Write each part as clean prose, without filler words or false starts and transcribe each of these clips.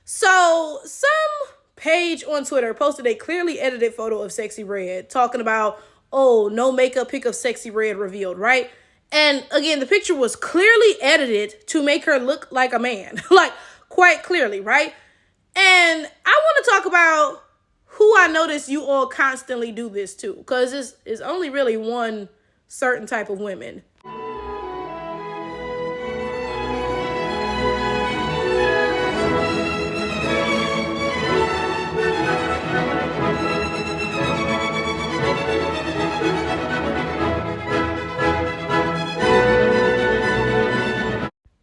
So some page on Twitter posted a clearly edited photo of Sexy Red talking about, oh, no makeup pic of Sexy Red revealed, right? And again, the picture was clearly edited to make her look like a man, like quite clearly, right? And I want to talk about who I notice you all constantly do this to, because it's only really one certain type of women.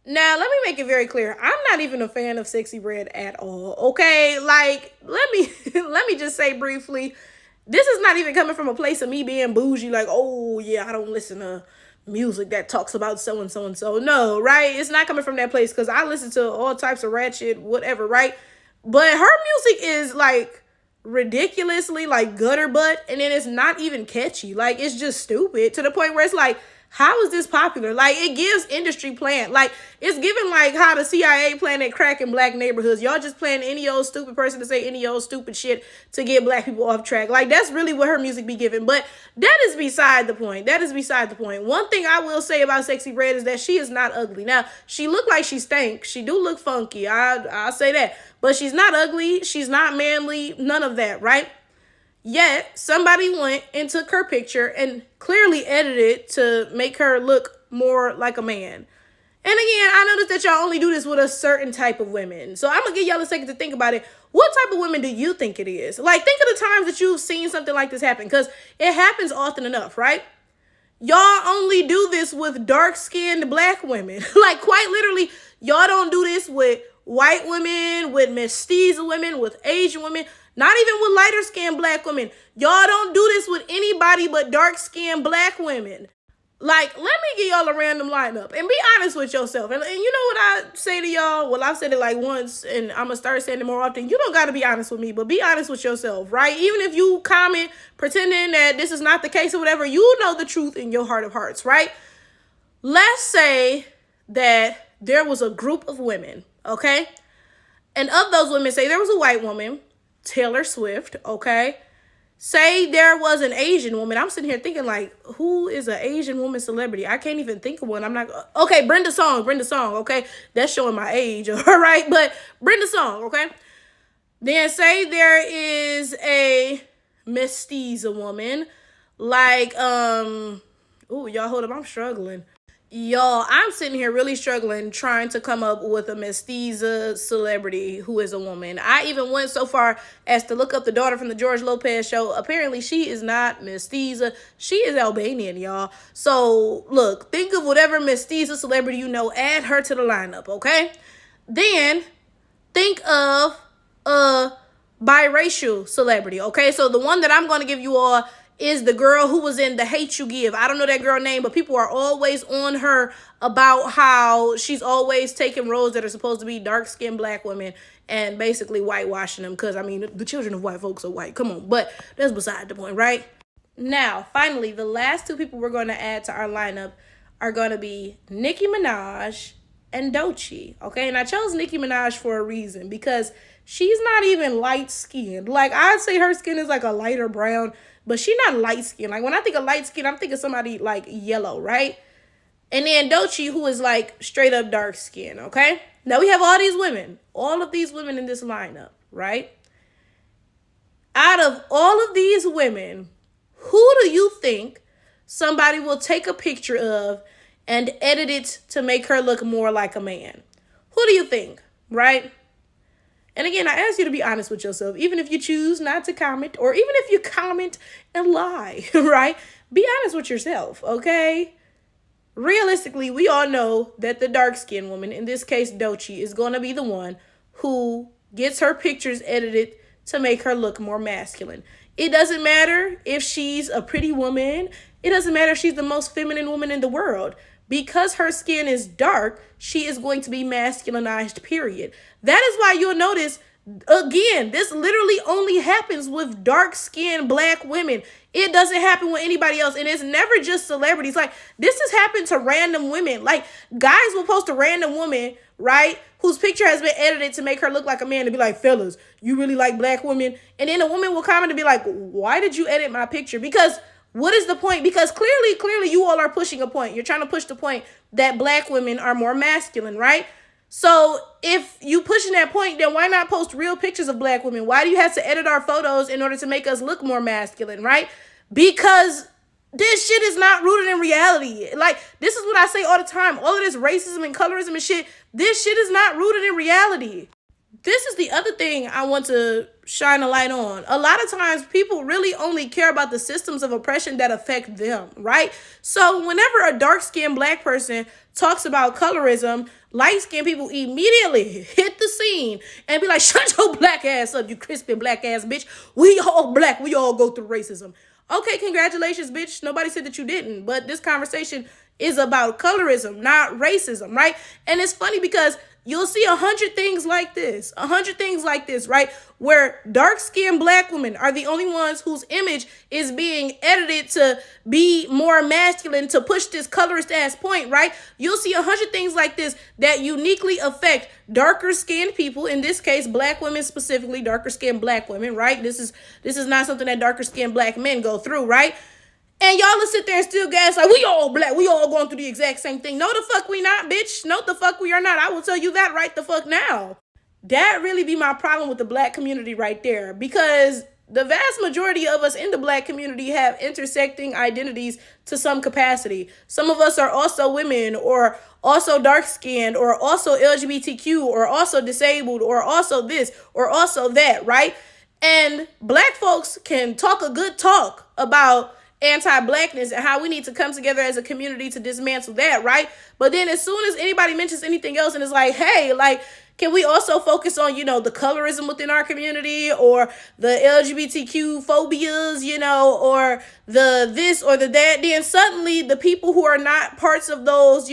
Now, let me make it very clear. I'm not even a fan of Sexy Red at all. Okay? Like, let me let me just say briefly, this is not even coming from a place of me being bougie, like, oh yeah, I don't listen to music that talks about so and so and so. No, right? It's not coming from that place because I listen to all types of ratchet, whatever, right? But her music is like ridiculously like gutter butt, and then it's not even catchy. Like, it's just stupid to the point where it's like, how is this popular? Like, it gives industry plant. Like, it's giving like how the CIA planted crack in black neighborhoods. Y'all just playing any old stupid person to say any old stupid shit to get black people off track. Like, that's really what her music be giving. But that is beside the point. That is beside the point. One thing I will say about Sexy Red is that she is not ugly. Now, she look like she stank. She do look funky. I'll say that. But she's not ugly. She's not manly. None of that, right? Yet, somebody went and took her picture and clearly edited it to make her look more like a man. And again, I noticed that y'all only do this with a certain type of women. So I'm going to give y'all a second to think about it. What type of women do you think it is? Like, think of the times that you've seen something like this happen, because it happens often enough, right? Y'all only do this with dark-skinned black women. Like, quite literally, y'all don't do this with white women, with mestiza women, with Asian women, not even with lighter-skinned black women. Y'all don't do this with anybody but dark-skinned black women. Like, let me give y'all a random lineup and be honest with yourself. And you know what I say to y'all? Well, I've said it like once, and I'm going to start saying it more often. You don't got to be honest with me, but be honest with yourself, right? Even if you comment pretending that this is not the case or whatever, you know the truth in your heart of hearts, right? Let's say that there was a group of women, okay? And of those women, say there was a white woman, Taylor Swift, okay? Say there was an Asian woman. I'm sitting here thinking, like, who is an Asian woman celebrity? I can't even think of one. I'm not... Okay, Brenda Song, okay? That's showing my age, all right? But Brenda Song, okay? Then say there is a mestiza woman, like, ooh, y'all, hold up, I'm struggling. Y'all, I'm sitting here really struggling trying to come up with a mestiza celebrity who is a woman. I even went so far as to look up the daughter from the George Lopez show. Apparently, she is not mestiza. She is Albanian, y'all. So, look, think of whatever mestiza celebrity you know. Add her to the lineup, okay? Then, think of a biracial celebrity, okay? So, the one that I'm going to give you all is the girl who was in The Hate U Give. I don't know that girl name, but people are always on her about how she's always taking roles that are supposed to be dark-skinned black women and basically whitewashing them, because, I mean, the children of white folks are white. Come on, but that's beside the point, right? Now, finally, the last two people we're going to add to our lineup are going to be Nicki Minaj and Doechii, okay? And I chose Nicki Minaj for a reason, because she's not even light-skinned. Like, I'd say her skin is like a lighter brown, but she's not light-skinned. Like, when I think of light-skinned, I'm thinking somebody like yellow, right? And then Doechii, who is like straight-up dark-skinned, okay? Now, we have all of these women in this lineup, right? Out of all of these women, who do you think somebody will take a picture of and edit it to make her look more like a man? Who do you think, right? And again, I ask you to be honest with yourself, even if you choose not to comment, or even if you comment and lie, right? Be honest with yourself, okay? Realistically, we all know that the dark-skinned woman, in this case Doechii, is going to be the one who gets her pictures edited to make her look more masculine. It doesn't matter if she's a pretty woman. It doesn't matter if she's the most feminine woman in the world. Because her skin is dark, she is going to be masculinized, period. That is why you'll notice Again, this literally only happens with dark-skinned black women. It doesn't happen with anybody else. And it's never just celebrities. Like, this has happened to random women. Like, guys will post a random woman, right, whose picture has been edited to make her look like a man, to be like, fellas, you really like black women? And then a woman will comment and be like, why did you edit my picture? Because what is the point? Because clearly you all are pushing a point. You're trying to push the point that black women are more masculine, right? So if you pushing that point, then why not post real pictures of black women? Why do you have to edit our photos in order to make us look more masculine, right? Because this shit is not rooted in reality. Like, this is what I say all the time. All of this racism and colorism and shit, this shit is not rooted in reality. This is the other thing I want to shine a light on. A lot of times people really only care about the systems of oppression that affect them, right? So whenever a dark-skinned black person talks about colorism, light-skinned people immediately hit the scene and be like, shut your black ass up, you crispy black ass bitch. We all black. We all go through racism. Okay, congratulations, bitch. Nobody said that you didn't. But this conversation is about colorism, not racism, right? And it's funny because you'll see 100 things like this, right? Where dark-skinned black women are the only ones whose image is being edited to be more masculine, to push this colorist ass point, right? You'll see 100 things like this that uniquely affect darker-skinned people, in this case, black women specifically, darker-skinned black women, right? This is not something that darker-skinned black men go through, right? And y'all will sit there and still gas like, we all black. We all going through the exact same thing. No, the fuck we not, bitch. No, the fuck we are not. I will tell you that right the fuck now. That really be my problem with the black community right there. Because the vast majority of us in the black community have intersecting identities to some capacity. Some of us are also women, or also dark-skinned, or also LGBTQ, or also disabled, or also this, or also that, right? And black folks can talk a good talk about anti-blackness and how we need to come together as a community to dismantle that, right? But then as soon as anybody mentions anything else and it's like, hey, like, can we also focus on, the colorism within our community, or the LGBTQ phobias, or the this or the that, then suddenly the people who are not parts of those,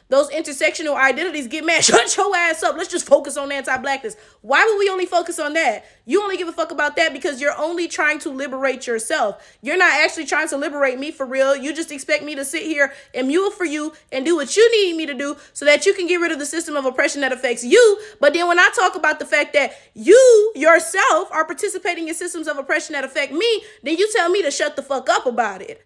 those intersectional identities get mad. Shut your ass up. Let's just focus on anti-blackness. Why would we only focus on that? You only give a fuck about that because you're only trying to liberate yourself. You're not actually trying to liberate me for real. You just expect me to sit here and mule for you and do what you need me to do so that you can get rid of the system of oppression that affects you. But then when I talk about the fact that you yourself are participating in systems of oppression that affect me, then you tell me to shut the fuck up about it.